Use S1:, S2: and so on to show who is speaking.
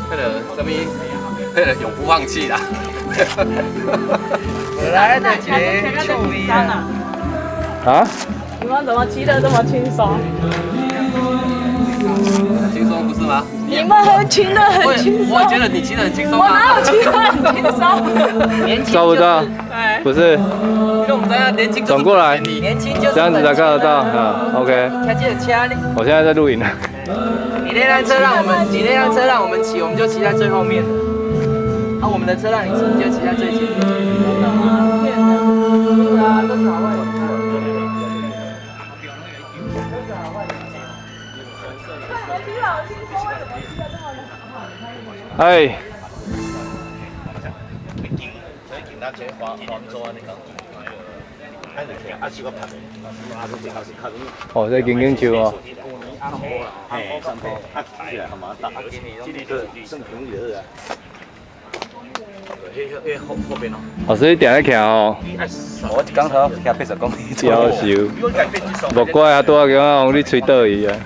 S1: 迄个永不放弃啦。
S2: 本来的节趣味啊！
S3: 啊？
S4: 你们怎么骑得这么轻松？
S1: 很轻松不是吗？
S4: 你们骑得很轻松。
S1: 我也觉得你骑得很轻松啊。
S4: 我哪有骑得很轻松？
S2: 年轻
S3: 抓不到，
S4: 对。
S3: 不是，
S1: 因为我们在年轻
S3: 转过来，
S2: 年轻就是
S3: 这样子才看得到啊。OK，
S2: 开这个车呢？
S3: 我现在在录影呢。
S2: 你那辆车让我们骑，我们就骑在最后面。啊，我们的车让你骑，你就骑在最前面。
S4: 真的吗？骗人。
S2: 对啊，都是好坏。
S3: 哎，哦，这紧紧球哦。
S5: 嘿，上坡，啊，起来干嘛打？这里是剩平日的。后边哦。
S3: 老师，你定在徛哦。
S5: 我一刚好徛80公里。
S3: 夭寿，莫怪啊，拄仔叫我讲你吹倒伊啊。